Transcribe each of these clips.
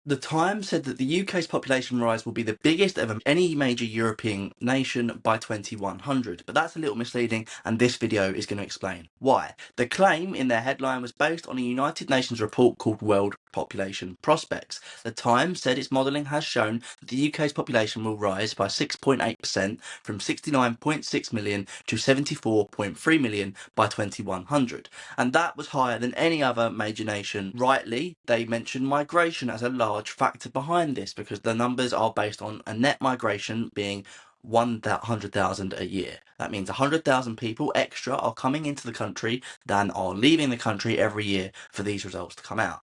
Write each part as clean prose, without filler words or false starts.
The Times said that the UK's population rise will be the biggest of any major European nation by 2100, but that's a little misleading, and this video is going to explain why. The claim in their headline was based on a United Nations report called World Population Prospects. The Times said its modelling has shown that the UK's population will rise by 6.8% from 69.6 million to 74.3 million by 2100, and that was higher than any other major nation. Rightly, they mentioned migration as a large factor behind this because the numbers are based on a net migration being 100,000 a year. That means 100,000 people extra are coming into the country than are leaving the country every year for these results to come out.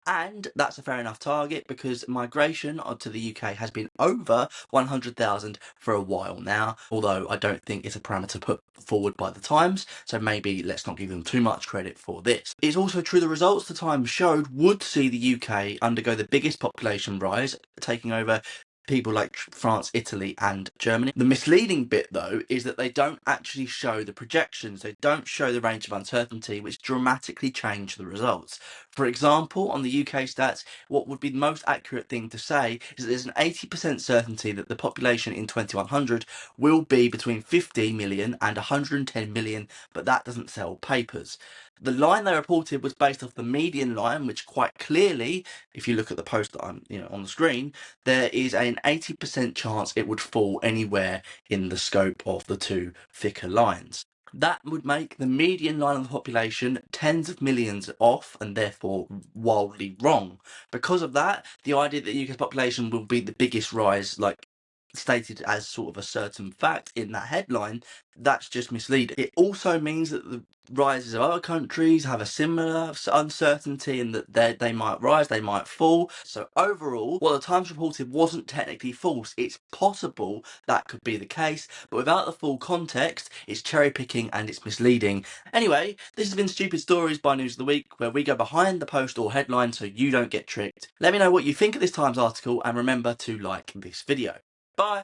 And that's a fair enough target because migration to the UK has been over 100,000 for a while now, although I don't think it's a parameter put forward by the Times, so maybe let's not give them too much credit for this. It's also true the results the Times showed would see the UK undergo the biggest population rise, taking over people like France, Italy, and Germany. The misleading bit, though, is that they don't actually show the projections. They don't show the range of uncertainty, which dramatically change the results. For example, on the UK stats, what would be the most accurate thing to say is that there's an 80% certainty that the population in 2100 will be between 50 million and 110 million, but that doesn't sell papers. The line they reported was based off the median line, which quite clearly, if you look at the post that I'm on the screen, there is an 80% chance it would fall anywhere in the scope of the two thicker lines. That would make the median line of the population tens of millions off and therefore wildly wrong. Because of that, the idea that the UK's population will be the biggest rise, like stated as sort of a certain fact in that headline, that's just misleading. It also means that the rises of other countries have a similar uncertainty in that they might rise, they might fall. So overall, what the Times reported wasn't technically false. It's possible that could be the case, but without the full context, it's cherry picking and it's misleading. Anyway, this has been Stupid Stories by News of the Week, where we go behind the post or headline so you don't get tricked. Let me know what you think of this Times article and remember to like this video. Bye!